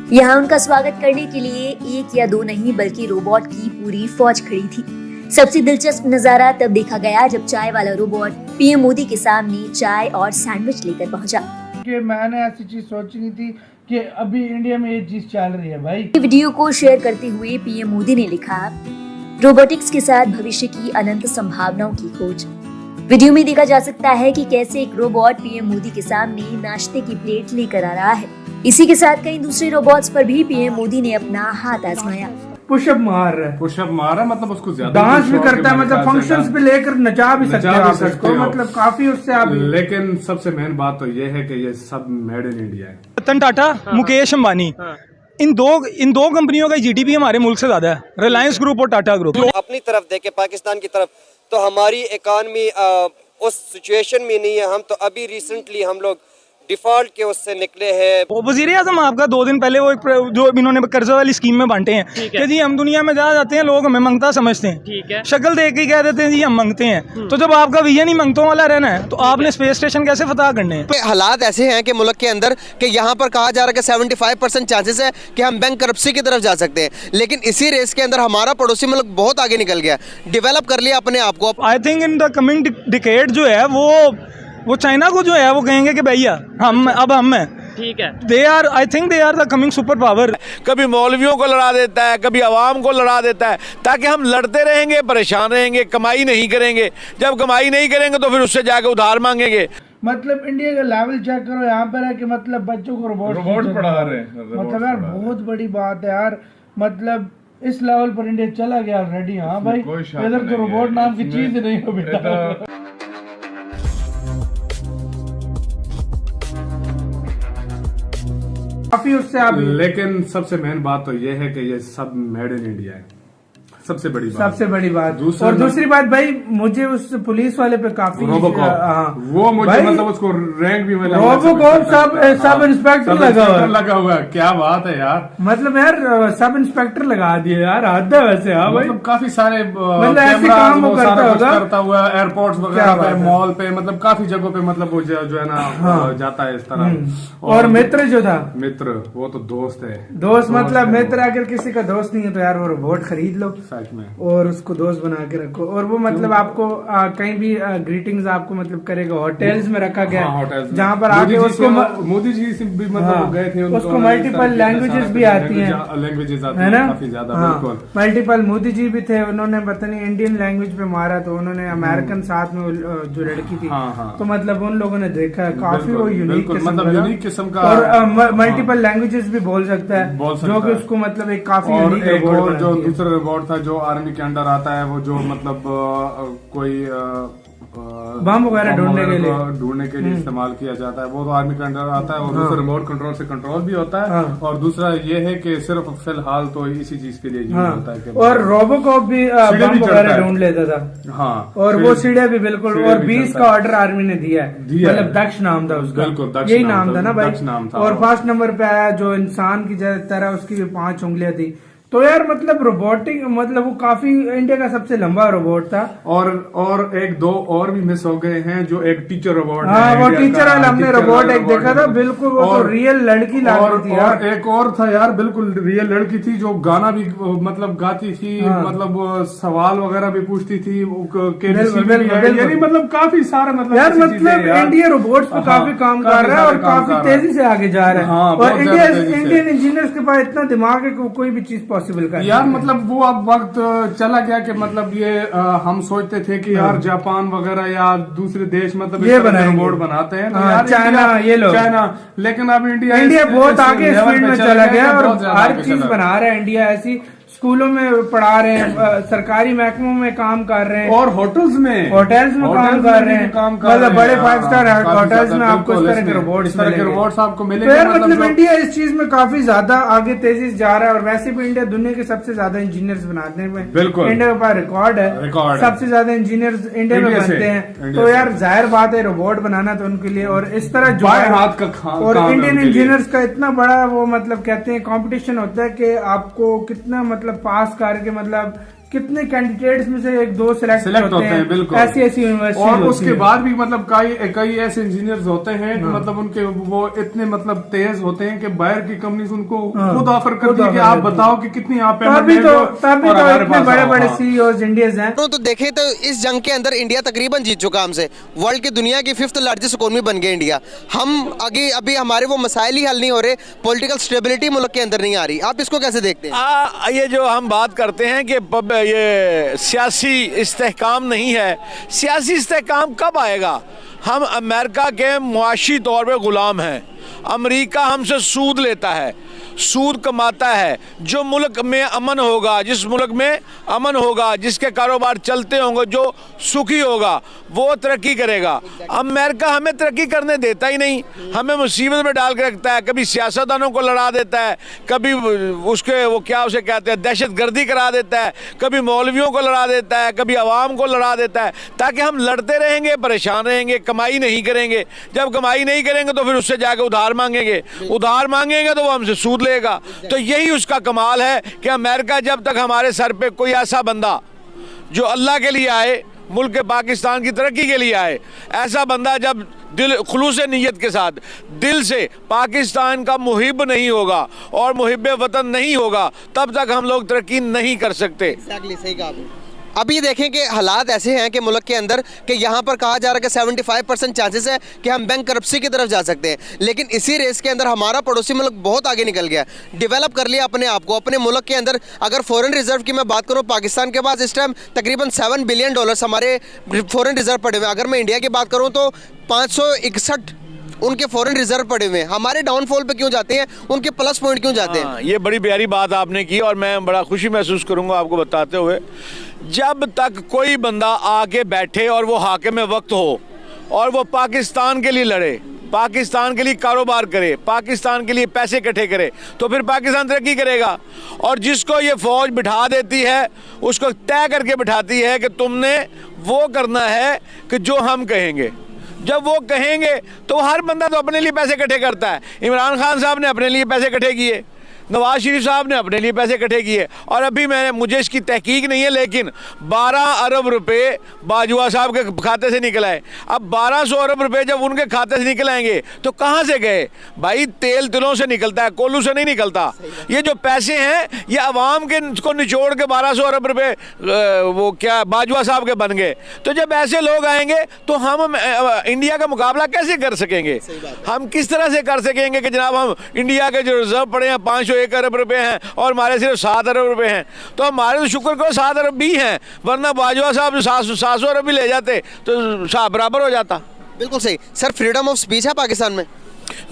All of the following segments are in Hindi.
यहाँ उनका स्वागत करने के लिए एक या दो नहीं बल्कि रोबोट की पूरी फौज खड़ी थी। सबसे दिलचस्प नजारा तब देखा गया जब चाय वाला रोबोट पीएम मोदी के सामने चाय और सैंडविच लेकर पहुंचा। कि मैंने ऐसी चीज सोची नहीं थी कि अभी इंडिया में ये चीज चल रही है भाई। वीडियो को शेयर करते हुए पीएम मोदी ने लिखा, रोबोटिक्स के साथ भविष्य की अनंत संभावनाओं की खोज। वीडियो में देखा जा सकता है कि कैसे एक रोबोट पीएम मोदी के सामने नाश्ते की प्लेट लेकर आ रहा है। इसी के साथ कई दूसरे रोबोट्स पर भी पीएम मोदी ने अपना हाथ आजमाया। पुशअप मार रहा है, मतलब उसको ज्यादा डांस भी करता है, मतलब फंक्शंस पे लेकर नचा भी सकते हो, मतलब काफी उससे आप। लेकिन सबसे मेन बात तो ये है कि ये सब मेड इन इंडिया है। रतन टाटा, मुकेश अंबानी, इन दो कंपनियों का जीडीपी हमारे मुल्क से ज्यादा है, रिलायंस ग्रुप और टाटा ग्रुप। अपनी तरफ देखे पाकिस्तान की तरफ तो हमारी इकॉनमी उस सिचुएशन में नहीं है। हम तो अभी रिसेंटली हम लोग डिफॉल्ट के उससे निकले हैं। वज़ीर-ए-आज़म आपका 2 दिन पहले वो जो इन्होंने कर्जा वाली स्कीम में बांटे हैं कि जी हम दुनिया में जहाँ जाते हैं लोग हमें मंगता समझते हैं, ठीक है, शक्ल देख के कह देते हैं जी हम मंगते हैं। तो जब आपका विजन ही मंगतों वाला रहना है तो आपने स्पेस स्टेशन कैसे फतह करने हैं? हालात ऐसे हैं कि मुल्क के अंदर कि यहाँ पर कहा जा रहा है कि 75% चांसेस है कि हम बैंक करप्सी की तरफ जा सकते हैं, लेकिन इसी रेस के अंदर हमारा पड़ोसी मुल्क बहुत आगे निकल गया, डेवलप कर लिया अपने आप को। I think in the coming decade जो है वो चाइना को जो है वो कहेंगे कि भैया हम हैं, ठीक है। I think they are the coming superpower. कभी मौलवियों को लड़ा देता है, कभी आवाम को लड़ा देता है, ताकि हम लड़ते रहेंगे, परेशान रहेंगे, कमाई नहीं करेंगे। जब कमाई नहीं करेंगे तो फिर उससे जाके उधार मांगेंगे। मतलब इंडिया का लेवल चेक करो, यहाँ पर है कि मतलब बच्चों को रोबोट पढ़ा रहे हैं। मतलब यार बहुत बड़ी बात है यार, मतलब इस लेवल पर इंडिया चला गया ऑलरेडी। हाँ भाई, इधर तो रोबोट नाम की चीज नहीं हो बेटा। काफी उससे आप। लेकिन सबसे मेन बात तो ये है कि ये सब मेड इन इंडिया है, सबसे बड़ी बात। और दूसरी बात भाई, मुझे उस पुलिस वाले पे काफी वो मुझे मतलब उसको रैंक भी सब इंस्पेक्टर लगा हुआ है। क्या बात है यार, मतलब यार सब इंस्पेक्टर लगा दिए यार, हद है वैसे। हाँ भाई, मतलब काफी सारे मतलब ऐसे काम वो करता हुआ एयरपोर्ट वगैरह पे, मॉल पे, मतलब काफी जगहों पे, मतलब वो जो है ना जाता है इस तरह। और मित्र जो था, मित्र वो तो दोस्त है, दोस्त मतलब मित्र अगर किसी का दोस्त नहीं है तो यार वो रोबोट खरीद लो में और उसको दोस्त बना के रखो। और वो मतलब आपको कहीं भी ग्रीटिंग्स आपको मतलब करेगा। होटल्स में रखा गया, जहाँ पर आके उसको मोदी जी से भी मतलब गए थे, उसको मल्टीपल लैंग्वेजेस भी आती हैं, है ना, काफी ज्यादा। बिल्कुल मल्टीपल। मोदी जी भी थे, उन्होंने पता नहीं इंडियन लैंग्वेज पे मारा तो उन्होंने अमेरिकन साथ में जो लड़की थी तो मतलब उन लोगों ने देखा है काफी वो यूनिक किस्म का, और मल्टीपल लैंग्वेजेस भी बोल सकता है, जो कि उसको मतलब एक काफी यूनिक रोबोट। जो दूसरा रोबोट था जो आर्मी के अंडर आता है, वो जो मतलब कोई बम वगैरह ढूंढने के लिए इस्तेमाल किया जाता है, वो तो आर्मी के अंडर आता है। और दूसरा रिमोट कंट्रोल से कंट्रोल भी होता है। और दूसरा ये है कि सिर्फ फिलहाल तो इसी चीज के लिए यूज होता है। और रोबोकॉप भी बम वगैरह ढूंढ लेता था। हाँ, और वो सीढ़िया भी बिल्कुल। और 20 का ऑर्डर आर्मी ने दिया है, मतलब दक्ष नाम था उसका, बिल्कुल यही नाम था ना भाई। और फर्स्ट नंबर पे आया जो इंसान की तरह, उसकी 5 उंगलियां थी। तो यार मतलब रोबोटिक मतलब वो काफी इंडिया का सबसे लंबा रोबोट था। और एक दो और भी मिस हो गए हैं, जो एक टीचर रोबोट। हाँ, वो टीचर वाला हमने रोबोट एक देखा था, बिल्कुल वो तो रियल लड़की लग रही थी यार। एक और था यार, बिल्कुल रियल लड़की थी जो गाना भी मतलब गाती थी, मतलब सवाल वगैरह भी पूछती थी, यानी मतलब काफी सारा मतलब यार, मतलब इंडिया रोबोट्स पे काफी काम कर रहा है और काफी तेजी से आगे जा रहा है। और इंडियन इंजीनियर्स के पास इतना दिमाग है कि कोई भी चीज पॉसिबल यार, मतलब वो अब वक्त चला गया कि मतलब ये हम सोचते थे कि यार जापान वगैरह या दूसरे देश मतलब ये रोबोट बनाते हैं, चाइना, लेकिन अब इंडिया बहुत आगे इस फील्ड में चला गया और हर चीज बना रहा है इंडिया। ऐसी स्कूलों में पढ़ा रहे हैं, सरकारी महकमों में काम कर रहे हैं, और होटल्स में काम कर रहे हैं, मतलब बड़े 5 स्टार होटल्स में आपको इस तरह के रोबोट्स आपको मिलेंगे। तो यार मतलब इंडिया इस चीज में काफी ज्यादा आगे तेजी से जा रहा है। और वैसे भी इंडिया दुनिया के सबसे ज्यादा इंजीनियर्स बनाने में, बिल्कुल इंडिया के पास रिकॉर्ड है, सबसे ज्यादा इंजीनियर्स इंडिया में बनते हैं। तो यार जाहिर बात है रोबोट बनाना तो उनके लिए, और इस तरह जो हाथ का और इंडियन इंजीनियर्स का इतना बड़ा वो मतलब कहते हैं कंपटीशन होता है कि आपको कितना मतलब पास करके मतलब कितने कैंडिडेट्स में से एक दो सिलेक्ट होते हैं, बिल्कुल ऐसी यूनिवर्सिटी। और उसके बाद भी मतलब कई ऐसे इंजीनियर्स होते हैं कि मतलब उनके वो इतने मतलब तेज होते हैं कि बाहर की कंपनीज उनको खुद ऑफर करती है कि आप बताओ कि कितनी आप तभी तो इतने बड़े बड़े सीईओज इंडियंस हैं। तो देखें तो इस जंग के अंदर इंडिया तकरीबन जीत चुका हमसे। वर्ल्ड की दुनिया की 5th लार्जेस्ट इकोनॉमी बन गई इंडिया। हम अभी हमारे वो मसाइल ही हल नहीं हो रहे, पॉलिटिकल स्टेबिलिटी मुल्क के अंदर नहीं आ रही। आप इसको कैसे देखते हैं? ये जो हम बात करते हैं कि ये सियासी इस्तेहकाम नहीं है, सियासी इस्तेहकाम कब आएगा? हम अमेरिका के मुआशी तौर पे गुलाम हैं। अमेरिका हमसे सूद लेता है, सूद कमाता है। जो मुल्क में अमन होगा, जिस मुल्क में अमन होगा, जिसके कारोबार चलते होंगे, जो सुखी होगा वो तरक्की करेगा। अमेरिका हमें तरक्की करने देता ही नहीं, हमें मुसीबत में डाल के रखता है। कभी सियासतदानों को लड़ा देता है, कभी उसके वो क्या उसे कहते हैं दहशतगर्दी करा देता है, कभी मौलवियों को लड़ा देता है, कभी आवाम को लड़ा देता है, ताकि हम लड़ते रहेंगे, परेशान रहेंगे, कमाई नहीं करेंगे। जब कमाई नहीं करेंगे तो फिर उससे जाकर उधार मांगेंगे, उधार मांगेंगे तो वो हमसे सूद लेगा। तो यही उसका कमाल है कि अमेरिका जब तक हमारे सर पे कोई ऐसा बंदा जो अल्लाह के लिए आए, मुल्क पाकिस्तान की तरक्की के लिए आए, ऐसा बंदा जब दिल खुलूस नीयत के साथ दिल से पाकिस्तान का मुहिब नहीं होगा और मुहिब वतन नहीं होगा, तब तक हम लोग तरक्की नहीं कर सकते। सही कहा आपने। अभी देखें कि हालात ऐसे हैं कि मुल्क के अंदर कि यहाँ पर कहा जा रहा है कि 75% चांसेस है कि हम बैंक करप्सी की तरफ जा सकते हैं, लेकिन इसी रेस के अंदर हमारा पड़ोसी मुल्क बहुत आगे निकल गया, डेवलप कर लिया अपने आप को। अपने मुल्क के अंदर अगर फॉरेन रिजर्व की मैं बात करूँ, पाकिस्तान के पास इस टाइम तकरीबन $7 बिलियन हमारे फॉरेन रिजर्व पड़े हुए हैं। अगर मैं इंडिया की बात करूँ तो 561 उनके फॉरेन रिजर्व पड़े हुए हैं। हमारे डाउनफॉल पे क्यों जाते हैं, उनके प्लस पॉइंट क्यों जाते हैं? ये बड़ी प्यारी बात आपने की और मैं बड़ा खुशी महसूस करूंगा आपको बताते हुए। जब तक कोई बंदा आके बैठे और वो हाकिम वक्त हो और वो पाकिस्तान के लिए लड़े, पाकिस्तान के लिए कारोबार करे, पाकिस्तान के लिए पैसे इकट्ठे करे, तो फिर पाकिस्तान तरक्की करेगा। और जिसको ये फौज बिठा देती है उसको तय करके बिठाती है कि तुमने वो करना है कि जो हम कहेंगे। जब वो कहेंगे तो हर बंदा तो अपने लिए पैसे इकट्ठे करता है। इमरान खान साहब ने अपने लिए पैसे इकट्ठे किए, नवाज शरीफ साहब ने अपने लिए पैसे इकट्ठे किए, और अभी मुझे इसकी तहकीक नहीं है लेकिन 12 अरब रुपए बाजवा साहब के खाते से निकल आए। अब 1200 अरब रुपए जब उनके खाते से निकल आएंगे तो कहाँ से गए भाई? तेल तिलों से निकलता है, कोल्लू से नहीं निकलता। ये जो पैसे हैं ये अवाम के को निचोड़ के 1200 अरब रुपए वो क्या बाजवा साहब के बन गए। तो जब ऐसे लोग आएंगे तो हम इंडिया का मुकाबला कैसे कर सकेंगे? हम किस तरह से कर सकेंगे कि जनाब हम इंडिया के जो रिजर्व पड़े हैं 501 अरब रुपए हैं और हमारे सिर्फ 7 अरब रुपए हैं, तो हमारे तो शुक्र करो 7 अरब भी हैं, वरना बाजवा साहब 700 अरब भी ले जाते तो साहब बराबर हो जाता। बिल्कुल सही। सर, फ्रीडम ऑफ स्पीच है पाकिस्तान में?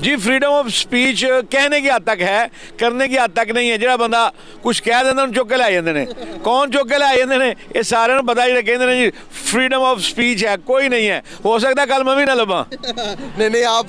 जी, फ्रीडम ऑफ स्पीच कहने की हद तक है, करने की हद तक नहीं है। जो बंदा कुछ कह देना चुक के लै जाते ने। कौन चुक के लै जाते ने? ये सारे पता जो कहते हैं जी फ्रीडम ऑफ स्पीच है, कोई नहीं है। हो सकता है कल मैं भी ना लबा। नहीं, आप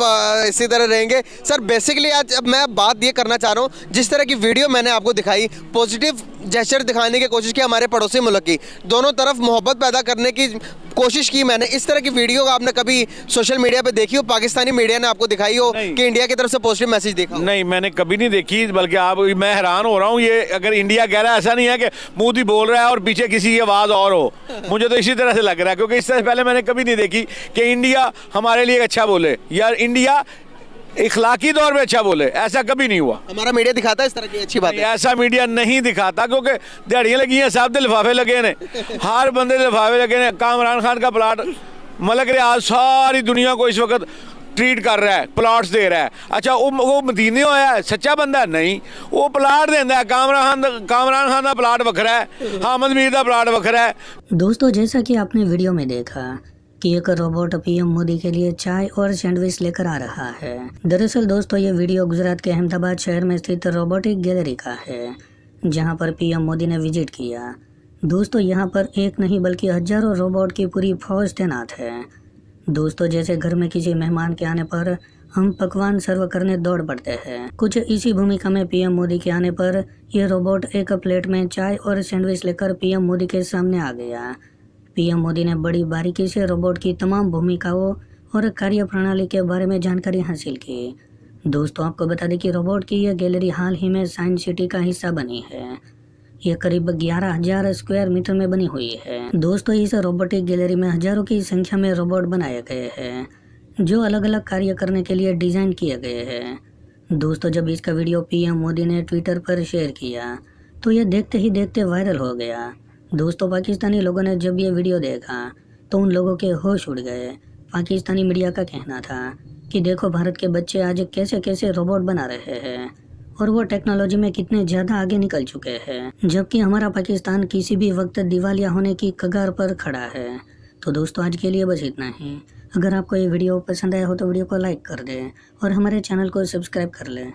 इसी तरह रहेंगे। सर, बेसिकली आज मैं बात ये करना चाह रहा हूँ, जिस तरह की वीडियो मैंने आपको दिखाई, पॉजिटिव जेस्चर दिखाने की कोशिश की हमारे पड़ोसी मुल्क की, दोनों तरफ मोहब्बत पैदा करने की कोशिश की मैंने। इस तरह की वीडियो आपने कभी सोशल मीडिया पे देखी हो, पाकिस्तानी मीडिया ने आपको दिखाई हो कि इंडिया की तरफ से पॉजिटिव मैसेज देखा? नहीं, मैंने कभी नहीं देखी, बल्कि मैं हैरान हो रहा हूँ। ये अगर इंडिया कह रहा है, ऐसा नहीं है कि मोदी बोल रहा है और पीछे किसी की आवाज़ और हो। मुझे तो इसी तरह से लग रहा है, क्योंकि इससे पहले मैंने कभी नहीं देखी कि इंडिया हमारे लिए अच्छा बोले या इंडिया इखलाकी तौर पे अच्छा बोले। ऐसा कभी नहीं हुआ। हमारा मीडिया दिखाता है इस तरह की अच्छी बात है? ऐसा मीडिया नहीं दिखाता, क्योंकि दिहाड़ियाँ लगी हैं, सब दे लिफाफे लगे ने, हर बंदे दे लिफाफे लगे ने। कामरान खान का प्लाट मलक रियाज सारी दुनिया को इस वक्त ट्रीट कर रहा है, प्लाट्स दे रहा है। अच्छा, वो मदीने होया है, सच्चा बंदा नहीं, वो प्लाट देता है। कामरान खान का प्लाट वखरा है, हामिद मीर का प्लाट वखरा है। दोस्तों, जैसा कि आपने वीडियो में देखा कि एक रोबोट पीएम मोदी के लिए चाय और सैंडविच लेकर आ रहा है। दरअसल दोस्तों, ये वीडियो गुजरात के अहमदाबाद शहर में स्थित रोबोटिक गैलरी का है, जहां पर पीएम मोदी ने विजिट किया। दोस्तों, यहां पर एक नहीं बल्कि हजारों रोबोट की पूरी फौज तैनात है। दोस्तों, जैसे घर में किसी मेहमान के आने पर हम पकवान सर्व करने दौड़ पड़ते हैं, कुछ इसी भूमिका में पीएम मोदी के आने पर यह रोबोट एक प्लेट में चाय और सैंडविच लेकर पीएम मोदी के सामने आ गया। पीएम मोदी ने बड़ी बारीकी से रोबोट की तमाम भूमिकाओं और कार्य प्रणाली के बारे में जानकारी हासिल की। दोस्तों, आपको बता दें कि रोबोट की यह गैलरी हाल ही में साइंस सिटी का हिस्सा बनी है। ये करीब 11,000 स्क्वायर मीटर में बनी हुई है। दोस्तों इस रोबोटिक गैलरी में हजारों की संख्या में रोबोट बनाए गए हैं जो अलग अलग कार्य करने के लिए डिजाइन किए गए हैं। दोस्तों जब इसका वीडियो पीएम मोदी ने ट्विटर पर शेयर किया तो ये देखते ही देखते वायरल हो गया। दोस्तों पाकिस्तानी लोगों ने जब ये वीडियो देखा तो उन लोगों के होश उड़ गए। पाकिस्तानी मीडिया का कहना था कि देखो भारत के बच्चे आज कैसे कैसे रोबोट बना रहे हैं और वो टेक्नोलॉजी में कितने ज़्यादा आगे निकल चुके हैं, जबकि हमारा पाकिस्तान किसी भी वक्त दिवालिया होने की कगार पर खड़ा है। तो दोस्तों आज के लिए बस इतना ही। अगर आपको ये वीडियो पसंद आया हो तो वीडियो को लाइक कर दें और हमारे चैनल को सब्सक्राइब कर लें।